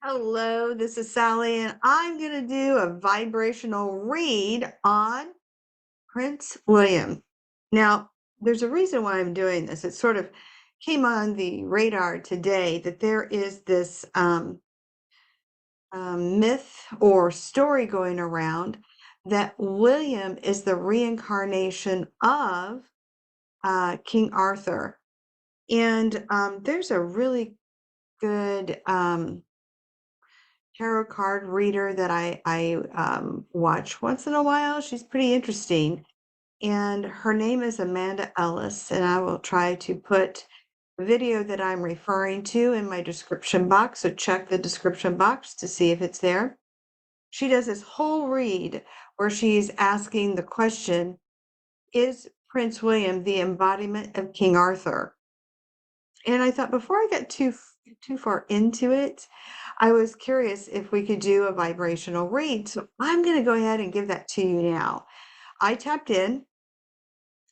Hello, this is Sally, and I'm going to do a vibrational read on Prince William. Now, there's a reason why I'm doing this. It sort of came on the radar today that there is this myth or story going around that William is the reincarnation of King Arthur. And there's a really good tarot card reader that I watch once in a while. She's pretty interesting, and her name is Amanda Ellis. And I will try to put the video that I'm referring to in my description box. So check the description box to see if it's there. She does this whole read where she's asking the question: Is Prince William the embodiment of King Arthur? And I thought before I got too far into it, I was curious if we could do a vibrational read. So I'm going to go ahead and give that to you now. I tapped in,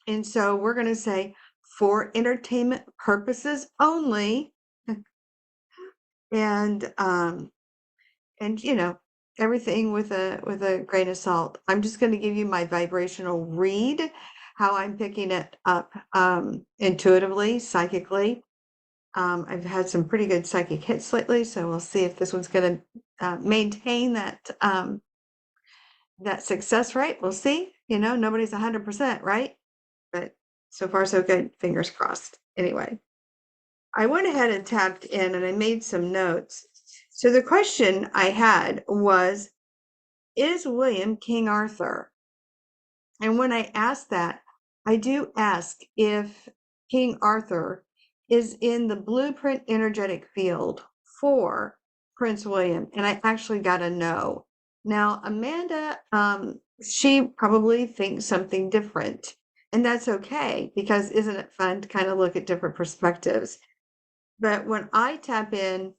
and so we're going to say for entertainment purposes only, and you know, everything with a grain of salt. I'm just going to give you my vibrational read, how I'm picking it up intuitively, psychically. I've had some pretty good psychic hits lately, so we'll see if this one's going to maintain that success rate. We'll see. You know, nobody's 100%, right? But so far, so good. Fingers crossed. Anyway, I went ahead and tapped in and I made some notes. So the question I had was, is William King Arthur? And when I ask that, I do ask if King Arthur is in the blueprint energetic field for Prince William. And I actually got a no. Now, Amanda, she probably thinks something different. And that's okay, because isn't it fun to kind of look at different perspectives? But when I tap in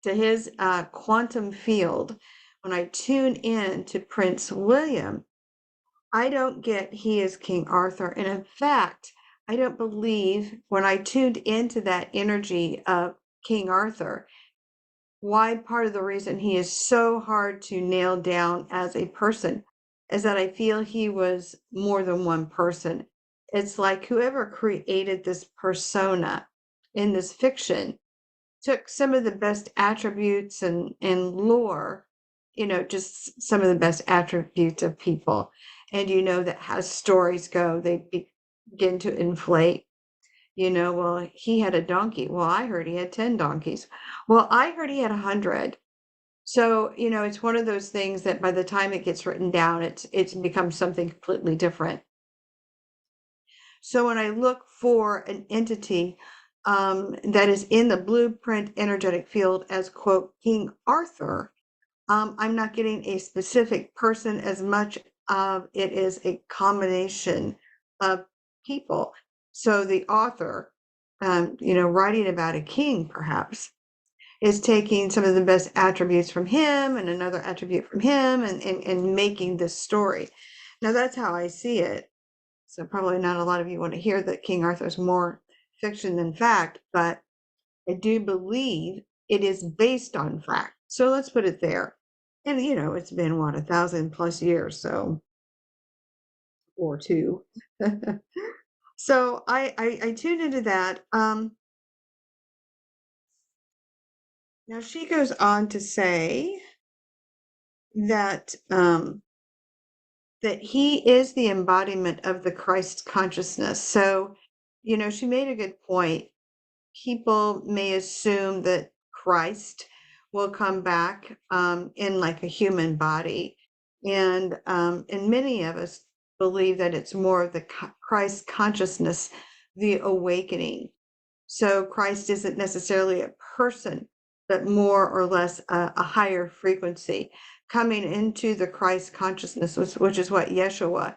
to his quantum field, when I tune in to Prince William, I don't get he is King Arthur. And in fact, I don't believe when I tuned into that energy of King Arthur, why part of the reason he is so hard to nail down as a person is that I feel he was more than one person. It's like whoever created this persona in this fiction took some of the best attributes and lore, just some of the best attributes of people. And that as stories go, they begin to inflate. Well, he had a donkey. Well, I heard he had 10 donkeys. Well, I heard he had 100. So, it's one of those things that by the time it gets written down, it's becomes something completely different. So when I look for an entity that is in the blueprint energetic field as, quote, King Arthur, I'm not getting a specific person as much of it is a combination of people. So the author, writing about a king perhaps, is taking some of the best attributes from him and another attribute from him and making this story. Now that's how I see it. So probably not a lot of you want to hear that King Arthur is more fiction than fact, but I do believe it is based on fact. So let's put it there. And it's been what, 1,000+ years, so or two. So I tuned into that. Now she goes on to say that that he is the embodiment of the Christ consciousness. So, she made a good point. People may assume that Christ will come back in like a human body. And many of us believe that it's more of the Christ consciousness, the awakening. So Christ isn't necessarily a person, but more or less a higher frequency coming into the Christ consciousness, which is what Yeshua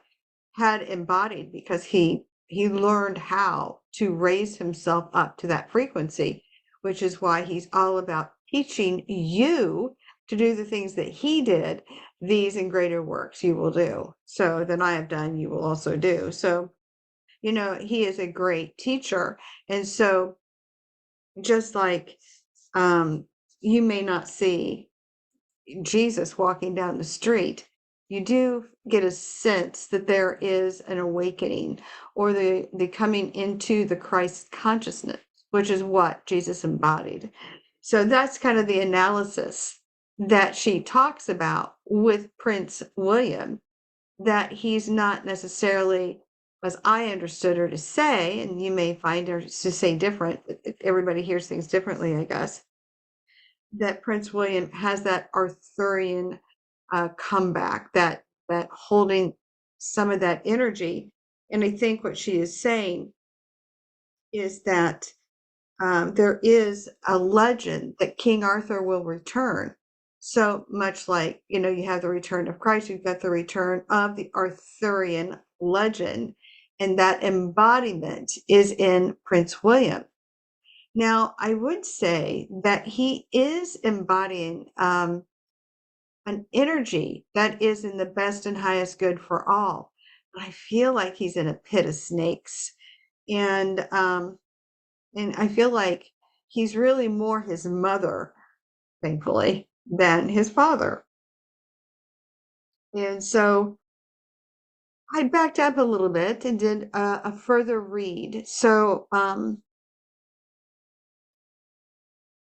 had embodied, because he learned how to raise himself up to that frequency, which is why he's all about teaching you to do the things that he did. These and greater works you will do. So than I have done, you will also do. So, he is a great teacher. And so just like, you may not see Jesus walking down the street, you do get a sense that there is an awakening or the coming into the Christ consciousness, which is what Jesus embodied. So that's kind of the analysis that she talks about with Prince William, that he's not necessarily, as I understood her to say, and you may find her to say different, everybody hears things differently, I guess, that Prince William has that Arthurian comeback, that holding some of that energy. And I think what she is saying is that there is a legend that King Arthur will return. So much like, you have the return of Christ, you've got the return of the Arthurian legend, and that embodiment is in Prince William. Now, I would say that he is embodying an energy that is in the best and highest good for all. But I feel like he's in a pit of snakes. And I feel like he's really more his mother, thankfully, than his father. And so I backed up a little bit and did a further read. So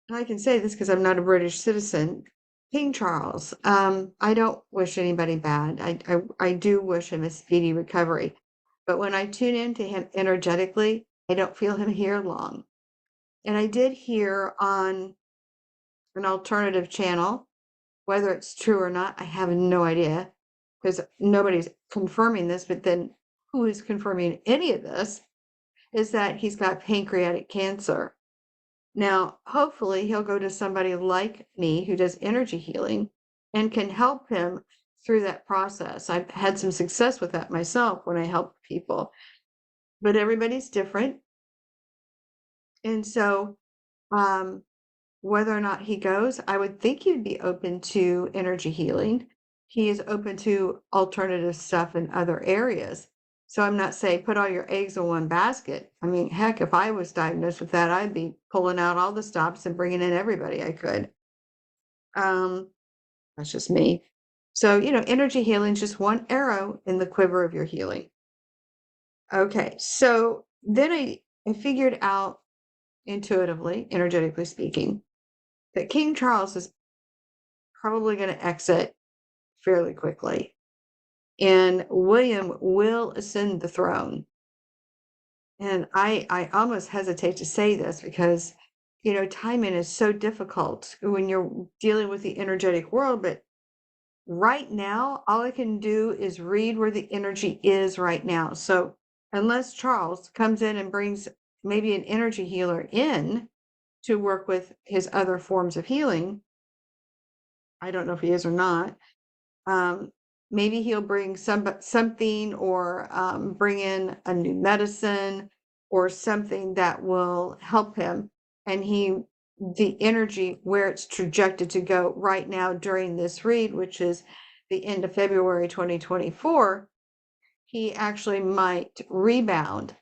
and I can say this because I'm not a British citizen. King Charles, I don't wish anybody bad. I do wish him a speedy recovery. But when I tune into him energetically, I don't feel him here long. And I did hear on an alternative channel, whether it's true or not, I have no idea because nobody's confirming this. But then who is confirming any of this is that he's got pancreatic cancer. Now, hopefully, he'll go to somebody like me who does energy healing and can help him through that process. I've had some success with that myself when I help people, but everybody's different. And so, whether or not he goes, I would think he'd be open to energy healing. He is open to alternative stuff in other areas. So I'm not saying put all your eggs in one basket. I mean, heck, if I was diagnosed with that, I'd be pulling out all the stops and bringing in everybody I could. That's just me. So, energy healing is just one arrow in the quiver of your healing. Okay, so then I figured out intuitively, energetically speaking, that King Charles is probably going to exit fairly quickly, and William will ascend the throne. And I almost hesitate to say this because, timing is so difficult when you're dealing with the energetic world. But right now, all I can do is read where the energy is right now. So unless Charles comes in and brings maybe an energy healer in to work with his other forms of healing, I don't know if he is or not. Um, Maybe he'll bring something or bring in a new medicine or something that will help him. And the energy where it's trajected to go right now during this read, which is the end of February 2024, he actually might rebound.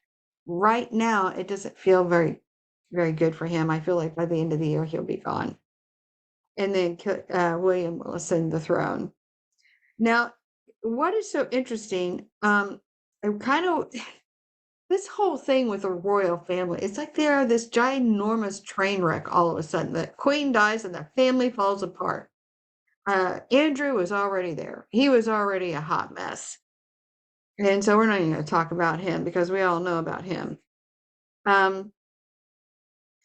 Right now, it doesn't feel very, very good for him. I feel like by the end of the year, he'll be gone. And then William will ascend the throne. Now, what is so interesting, I kind of this whole thing with the royal family, it's like they are this ginormous train wreck all of a sudden. The queen dies and the family falls apart. Andrew was already there. He was already a hot mess. And so we're not even going to talk about him because we all know about him.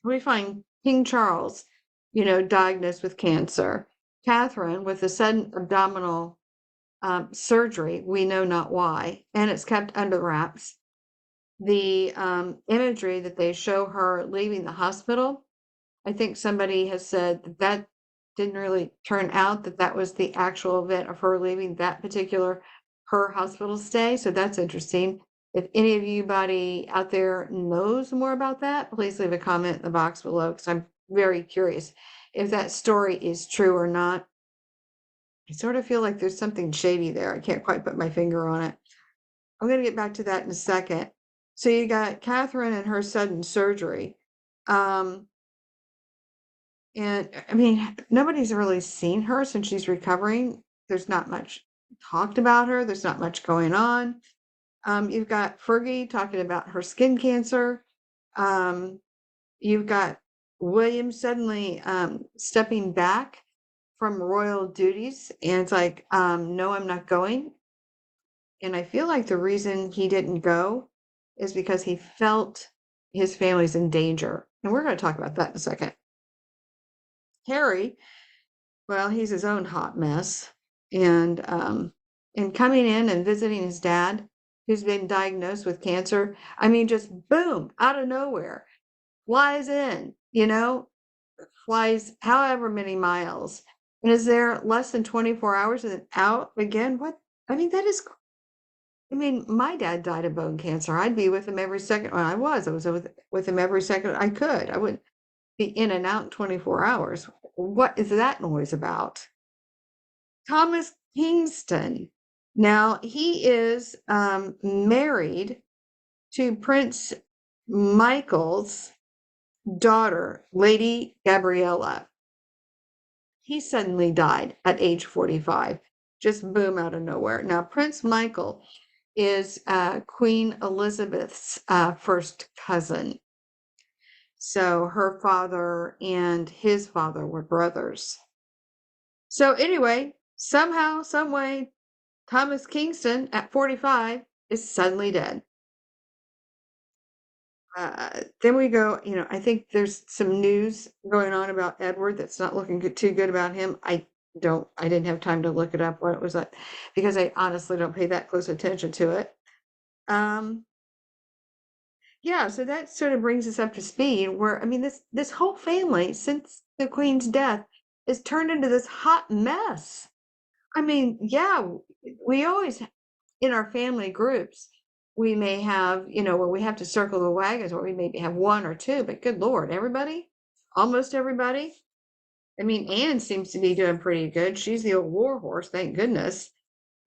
We find King Charles, diagnosed with cancer. Catherine with a sudden abdominal surgery, we know not why, and it's kept under wraps. The imagery that they show her leaving the hospital, I think somebody has said that didn't really turn out that was the actual event of her leaving that particular her hospital stay. So that's interesting. If any of you out there knows more about that, please leave a comment in the box below because I'm very curious if that story is true or not. I sort of feel like there's something shady there. I can't quite put my finger on it. I'm going to get back to that in a second. So you got Catherine and her sudden surgery. And I mean, nobody's really seen her since she's recovering. There's not much talked about her. There's not much going on. You've got Fergie talking about her skin cancer. Um, you've got William suddenly stepping back from royal duties, and it's like, no, I'm not going. And I feel like the reason he didn't go is because he felt his family's in danger. And we're going to talk about that in a second. Harry, well, he's his own hot mess. And coming in and visiting his dad, who's been diagnosed with cancer, I mean, just boom, out of nowhere, flies in, flies however many miles, and is there less than 24 hours and then out again. What? I mean, that is, I mean, my dad died of bone cancer. I'd be with him every second. Well, I was with him every second I could. I would be in and out in 24 hours. What is that noise about? Thomas Kingston. Now, he is married to Prince Michael's daughter, Lady Gabriella. He suddenly died at age 45, just boom out of nowhere. Now, Prince Michael is Queen Elizabeth's first cousin. So her father and his father were brothers. So anyway, somehow, some way, Thomas Kingston at 45 is suddenly dead. Then we go, I think there's some news going on about Edward that's not looking too good about him. I didn't have time to look it up what it was like, because I honestly don't pay that close attention to it. Um, yeah, so that sort of brings us up to speed where, I mean, this whole family since the Queen's death is turned into this hot mess. I mean, yeah, we always, in our family groups, we may have, where we have to circle the wagons, or we maybe have one or two, but good Lord, everybody, almost everybody. I mean, Anne seems to be doing pretty good. She's the old war horse, thank goodness.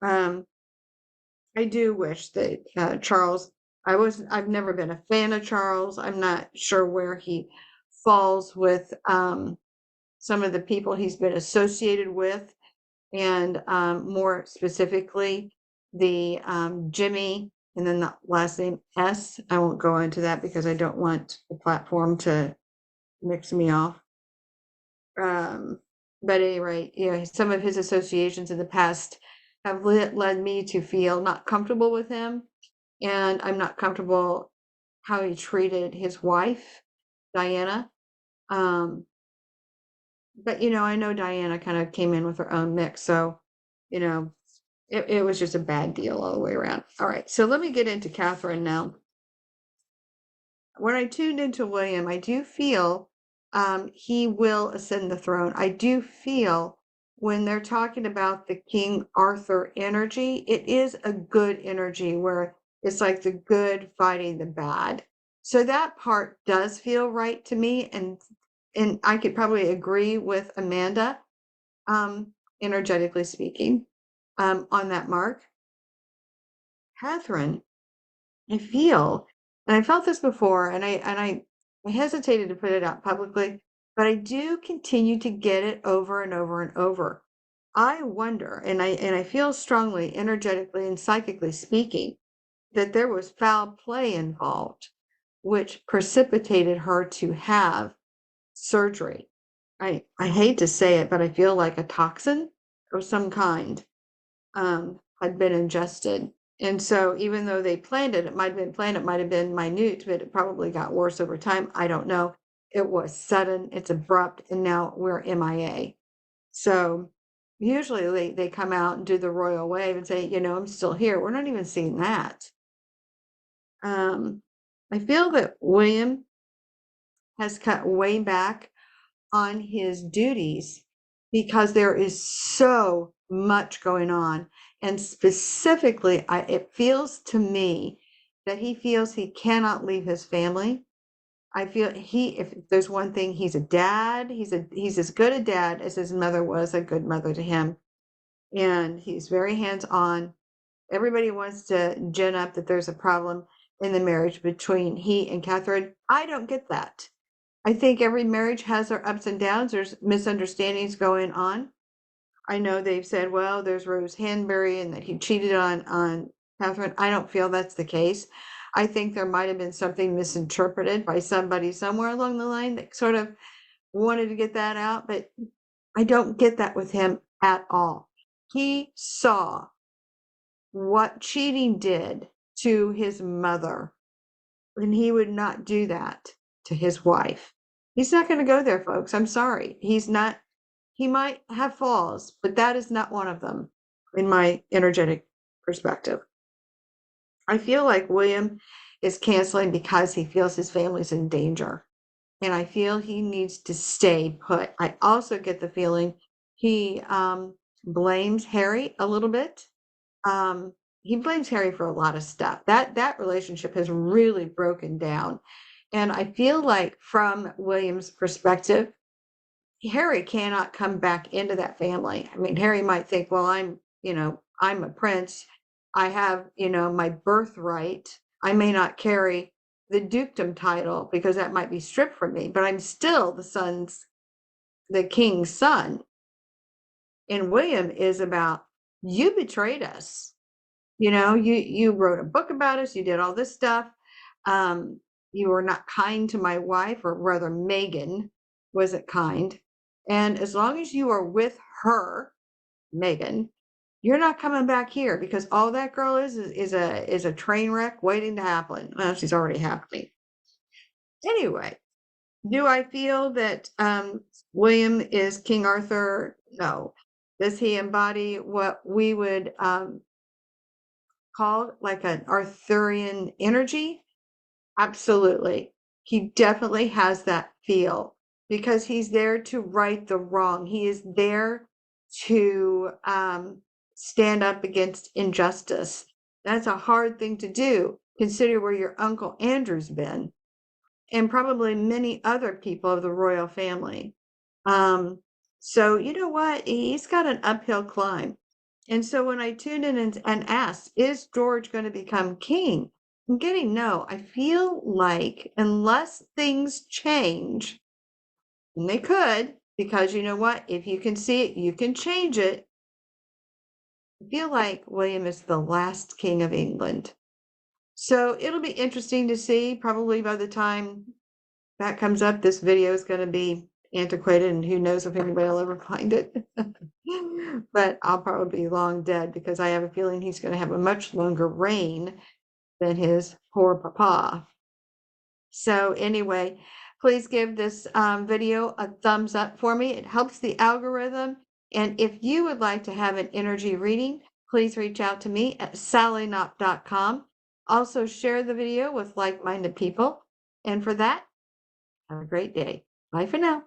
Um, I do wish that Charles, I've never been a fan of Charles. I'm not sure where he falls with some of the people he's been associated with, and more specifically, the Jimmy, and then the last name S. I won't go into that because I don't want the platform to mix me off. But at any rate, some of his associations in the past have led me to feel not comfortable with him, and I'm not comfortable how he treated his wife, Diana. Um, but I know Diana kind of came in with her own mix, so you know, it was just a bad deal all the way around. All right, so let me get into Catherine now. When I tuned into William, I do feel he will ascend the throne. I do feel when they're talking about the King Arthur energy, it is a good energy where it's like the good fighting the bad. So that part does feel right to me, and I could probably agree with Amanda, energetically speaking, on that mark. Catherine, I feel, and I felt this before, and I hesitated to put it out publicly, but I do continue to get it over and over and over. I wonder, and I feel strongly, energetically and psychically speaking, that there was foul play involved, which precipitated her to have surgery. I hate to say it, but I feel like a toxin of some kind had been ingested. And so even though they planned it, it might have been planned, it might have been minute, but it probably got worse over time. I don't know. It was sudden, it's abrupt, and now we're MIA. So usually they come out and do the royal wave and say, I'm still here. We're not even seeing that. I feel that William has cut way back on his duties because there is so much going on. And specifically, it feels to me that he feels he cannot leave his family. I feel if there's one thing, he's a dad. He's as good a dad as his mother was a good mother to him. And he's very hands-on. Everybody wants to gin up that there's a problem in the marriage between he and Catherine. I don't get that. I think every marriage has their ups and downs. There's misunderstandings going on. I know they've said, well, there's Rose Hanbury and that he cheated on Catherine. I don't feel that's the case. I think there might have been something misinterpreted by somebody somewhere along the line that sort of wanted to get that out, but I don't get that with him at all. He saw what cheating did to his mother, and he would not do that to his wife. He's not going to go there, folks. I'm sorry. He's not. He might have flaws, but that is not one of them in my energetic perspective. I feel like William is canceling because he feels his family's in danger. And I feel he needs to stay put. I also get the feeling he blames Harry a little bit. Um, he blames Harry for a lot of stuff. That relationship has really broken down. And I feel like from William's perspective, Harry cannot come back into that family. I mean, Harry might think, well, I'm a prince. I have, my birthright. I may not carry the dukedom title because that might be stripped from me, but I'm still the king's son. And William is about, you betrayed us. You wrote a book about us. You did all this stuff. You were not kind to my wife, or rather Megan wasn't kind. And as long as you are with her, Megan, you're not coming back here, because all that girl is a train wreck waiting to happen. Well, she's already happening. Anyway, do I feel that William is King Arthur? No. Does he embody what we would call like an Arthurian energy? Absolutely. He definitely has that feel, because he's there to right the wrong. He is there to stand up against injustice. That's a hard thing to do. Consider where your Uncle Andrew's been, and probably many other people of the royal family. So you know what? He's got an uphill climb. And so when I tuned in and asked, is George going to become king? I'm getting no. I feel like unless things change, and they could, because you know what? If you can see it, you can change it. I feel like William is the last king of England. So it'll be interesting to see. Probably by the time that comes up, this video is going to be antiquated, and who knows if anybody will ever find it. But I'll probably be long dead, because I have a feeling he's going to have a much longer reign than his poor papa. So anyway, please give this video a thumbs up for me. It helps the algorithm. And if you would like to have an energy reading, please reach out to me at sallyknop.com. Also share the video with like-minded people. And for that, have a great day. Bye for now.